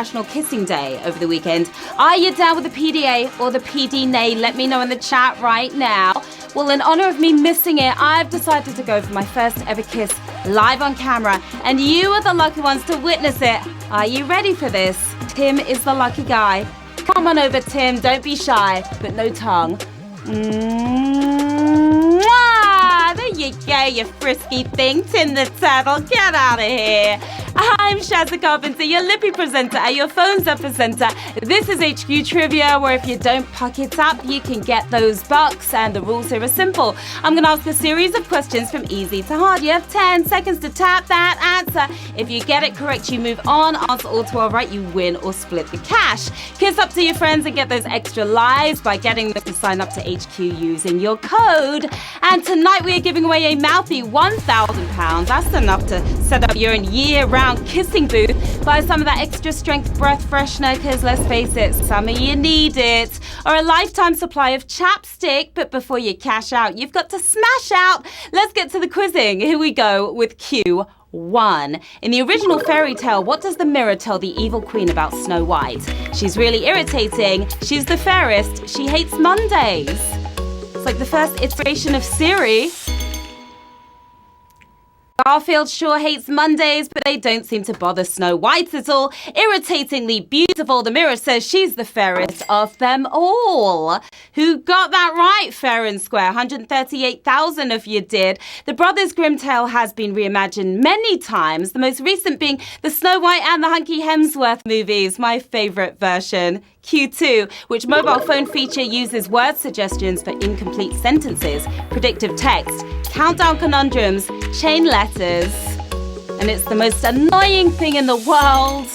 International Kissing Day over the weekend. Are you down with the PDA or the PD nay? Let me know in the chat right now. Well, in honor of me missing it, I've decided to go for my first ever kiss live on camera, and you are the lucky ones to witness it. Are you ready for this? Tim is the lucky guy. Come on over, Tim. Don't be shy, but no tongue. Mwah! There you go, you frisky thing, Tim the Turtle. Get out of here. I'm Shazza Carpenter, your lippy presenter at your phone's up presenter. This is HQ Trivia, where if you don't puck it up, you can get those bucks. And the rules here are simple. I'm going to ask a series of questions from easy to hard. You have 10 seconds to tap that answer. If you get it correct, you move on. Answer all 12 right, you win or split the cash. Kiss up to your friends and get those extra lives by getting them to sign up to HQ using your code. And tonight we are giving away a mouthy £1,000. That's enough to set up your year-round kissing booth. Buy some of that extra strength breath freshener, because let's face it, some of you need it. Or a lifetime supply of chapstick. But before you cash out, you've got to smash out. Let's get to the quizzing. Here we go with Q1. In the original fairy tale, what does the mirror tell the evil queen about Snow White? She's really irritating. She's the fairest. She hates Mondays. It's like the first iteration of Siri. Garfield sure hates Mondays, but they don't seem to bother Snow White at all. Irritatingly beautiful, the mirror says she's the fairest of them all. Who got that right, fair and square? 138,000 of you did. The Brothers Grimm tale has been reimagined many times, the most recent being the Snow White and the Hunky Hemsworth movies, my favourite version. Q2, which mobile phone feature uses word suggestions for incomplete sentences, predictive text, countdown conundrums, chain letters, and it's the most annoying thing in the world.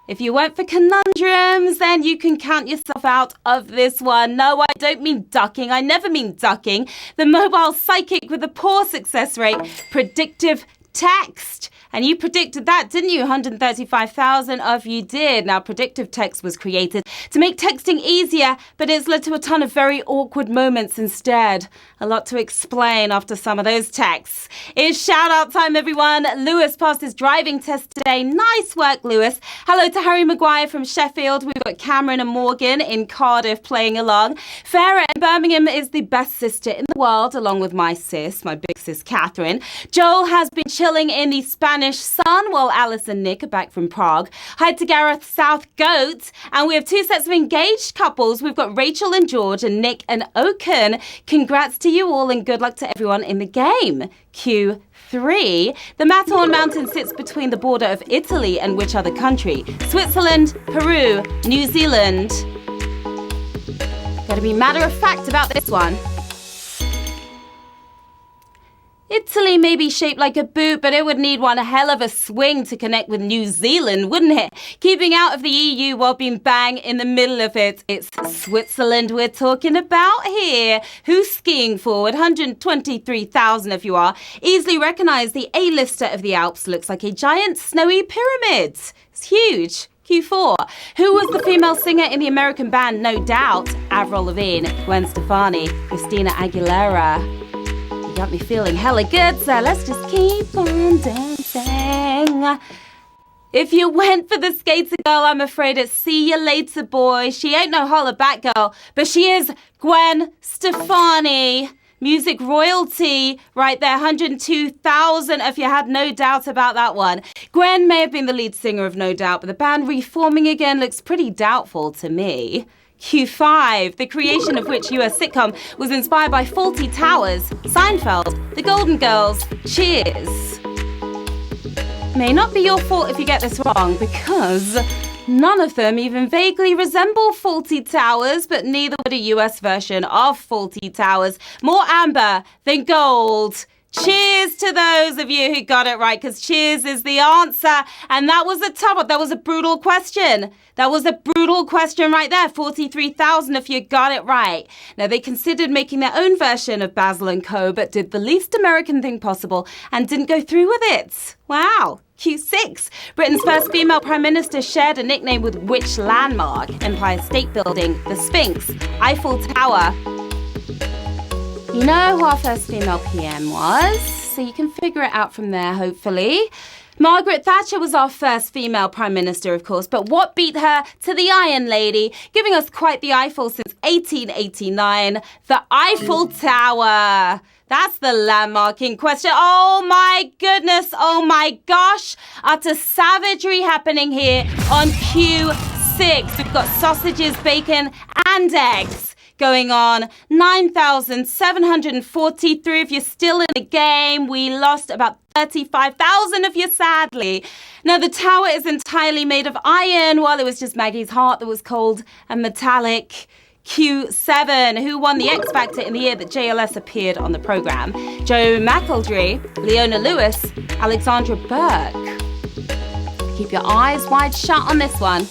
If you went for conundrums, then you can count yourself out of this one. No, I don't mean ducking. I never mean ducking. The mobile psychic with a poor success rate, predictive text. And you predicted that, didn't you? 135,000 of you did. Now, predictive text was created to make texting easier, but it's led to a ton of very awkward moments instead. A lot to explain after some of those texts. It's shout out time, everyone. Lewis passed his driving test today. Nice work, Lewis. Hello to Harry Maguire from Sheffield. We've got Cameron and Morgan in Cardiff playing along. Farah in Birmingham is the best sister in the world, along with my sis, my big sis, Catherine. Joel has been chilling in the Spanish sun, while Alice and Nick are back from Prague. Hi to Gareth South Goat. And we have two sets of engaged couples. We've got Rachel and George and Nick and Oaken. Congrats to you all and good luck to everyone in the game. Q3. The Matterhorn Mountain sits between the border of Italy and which other country? Switzerland, Peru, New Zealand. Gotta be matter of fact about this one. Italy may be shaped like a boot, but it would need one hell of a swing to connect with New Zealand, wouldn't it? Keeping out of the EU while being bang in the middle of it. It's Switzerland we're talking about here. Who's skiing forward? 123,000 if you are. Easily recognise the A-lister of the Alps looks like a giant snowy pyramid. It's huge. Q4. Who was the female singer in the American band No Doubt? Avril Lavigne, Gwen Stefani, Christina Aguilera. Got me feeling hella good, so let's just keep on dancing. If you went for the skater girl, I'm afraid it's see you later, boy. She ain't no holla back girl, but she is Gwen Stefani. Music royalty right there, 102,000 if you had no doubt about that one. Gwen may have been the lead singer of No Doubt, but the band reforming again looks pretty doubtful to me. Q5, the creation of which US sitcom was inspired by Fawlty Towers, Seinfeld, The Golden Girls, Cheers. May not be your fault if you get this wrong, because none of them even vaguely resemble Fawlty Towers, but neither would a US version of Fawlty Towers. More amber than gold. Cheers to those of you who got it right, because cheers is the answer. And that was a tough one. That was a brutal question. That was a brutal question right there. 43,000 if you got it right. Now, they considered making their own version of Basil & Co., but did the least American thing possible and didn't go through with it. Wow. Q6. Britain's first female prime minister shared a nickname with which landmark? Empire State Building, the Sphinx, Eiffel Tower. You know who our first female PM was, so you can figure it out from there, hopefully. Margaret Thatcher was our first female Prime Minister, of course, but what beat her to the Iron Lady, giving us quite the eyeful since 1889, the Eiffel Tower. That's the landmark in question. Oh my goodness, oh my gosh. Utter savagery happening here on Q6. We've got sausages, bacon and eggs going on. 9,743 if you're still in the game. We lost about 35,000 of you, sadly. Now, the tower is entirely made of iron, while it was just Maggie's heart that was cold and metallic. Q7, who won the X Factor in the year that JLS appeared on the programme. Joe McElderry, Leona Lewis, Alexandra Burke. Keep your eyes wide shut on this one.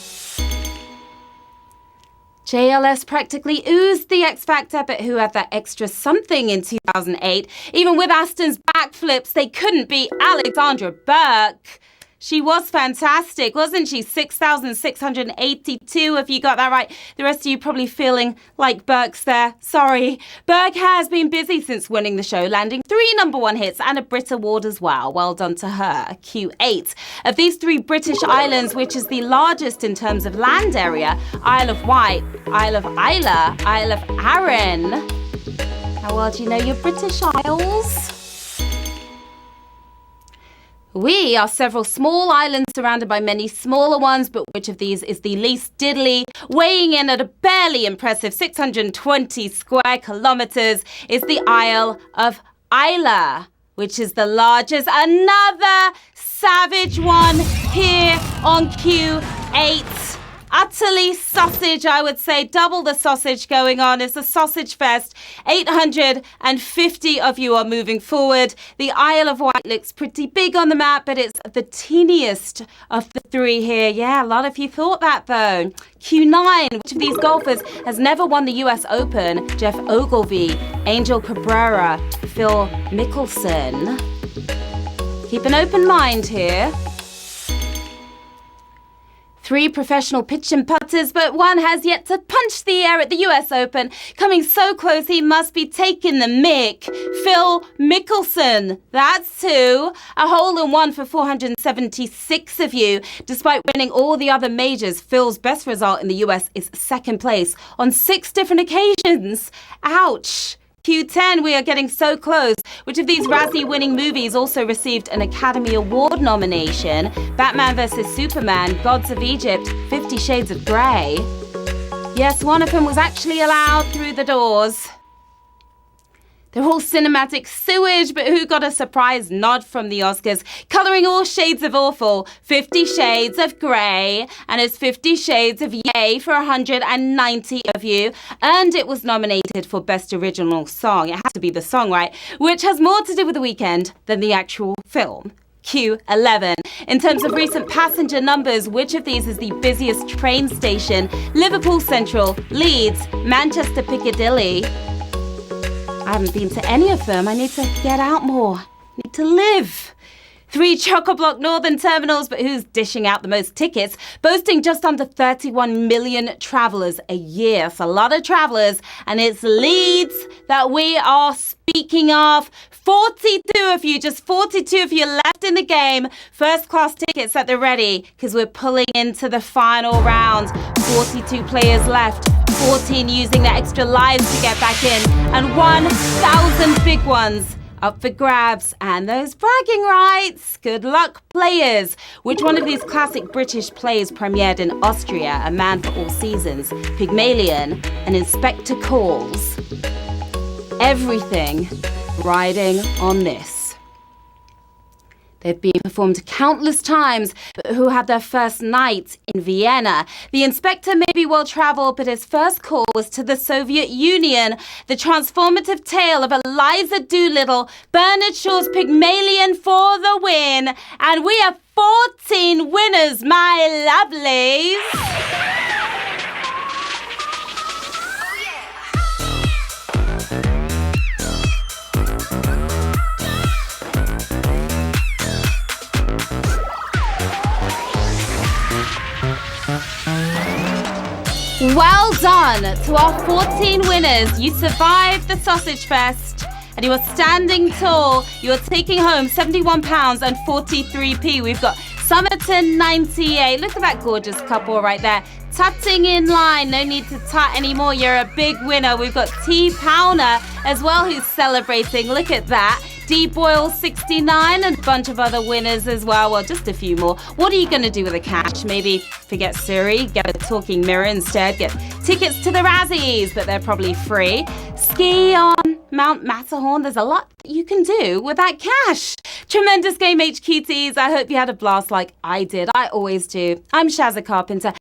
JLS practically oozed the X Factor, but who had that extra something in 2008? Even with Aston's backflips, they couldn't beat Alexandra Burke. She was fantastic, wasn't she? 6,682, if you got that right. The rest of you probably feeling like Burke's there. Sorry. Burke has been busy since winning the show, landing 3 #1 hits and a Brit Award as well. Well done to her. Q8. Of these 3 British islands, which is the largest in terms of land area, Isle of Wight, Isle of Isla, Isle of Arran. How well do you know your British Isles? We are several small islands surrounded by many smaller ones, but which of these is the least diddly? Weighing in at a barely impressive 620 square kilometres is the Isle of Isla, which is the largest. Another savage one here on Q8. Utterly sausage, I would say. Double the sausage going on. It's a sausage fest. 850 of you are moving forward. The Isle of Wight looks pretty big on the map, but it's the teeniest of the 3 here. Yeah, a lot of you thought that, though. Q9, which of these golfers has never won the US Open? Jeff Ogilvy, Angel Cabrera, Phil Mickelson. Keep an open mind here. 3 professional pitch and putters, but one has yet to punch the air at the US Open. Coming so close, he must be taking the mick. Phil Mickelson, that's 2. A hole-in-one for 476 of you. Despite winning all the other majors, Phil's best result in the US is 2nd place on 6 different occasions. Ouch. Q10, we are getting so close. Which of these Razzie-winning movies also received an Academy Award nomination? Batman vs. Superman, Gods of Egypt, 50 Shades of Grey. Yes, one of them was actually allowed through the doors. They're all cinematic sewage, but who got a surprise nod from the Oscars? Colouring all shades of awful, 50 Shades of Grey, and it's 50 Shades of Yay for 190 of you. And it was nominated for Best Original Song. It has to be the song, right? Which has more to do with The Weeknd than the actual film. Q11. In terms of recent passenger numbers, which of these is the busiest train station? Liverpool Central, Leeds, Manchester Piccadilly. I haven't been to any of them. I need to get out more. Need to live. 3 chock-a-block northern terminals, but who's dishing out the most tickets? Boasting just under 31 million travellers a year. It's a lot of travellers, and it's Leeds that we are speaking of. 42 of you, just 42 of you left in the game. First class tickets at the ready, because we're pulling into the final round. 42 players left. 14 using their extra lives to get back in, and 1,000 big ones up for grabs. And those bragging rights. Good luck, players. Which one of these classic British plays premiered in Austria? A Man for All Seasons, Pygmalion, and Inspector Calls. Everything riding on this. They've been performed countless times, but who had their first night in Vienna? The inspector may be well-travelled, but his first call was to the Soviet Union. The transformative tale of Eliza Doolittle, Bernard Shaw's Pygmalion for the win. And we have 14 winners, my lovelies. Well done to our 14 winners. You survived the Sausage Fest. And and you are standing tall. You're taking home £71 and 43p. We've got Somerton 98. Look at that gorgeous couple right there. Tutting in line. No need to tut anymore. You're a big winner. We've got T. Powner as well who's celebrating. Look at that. D. Boyle 69 and a bunch of other winners as well. Well, just a few more. What are you going to do with the cash? Maybe forget Siri, get a talking mirror instead, get tickets to the Razzies, but they're probably free. Ski on Mount Matterhorn. There's a lot you can do with that cash. Tremendous game, HQTs. I hope you had a blast like I did. I always do. I'm Shazza Carpenter.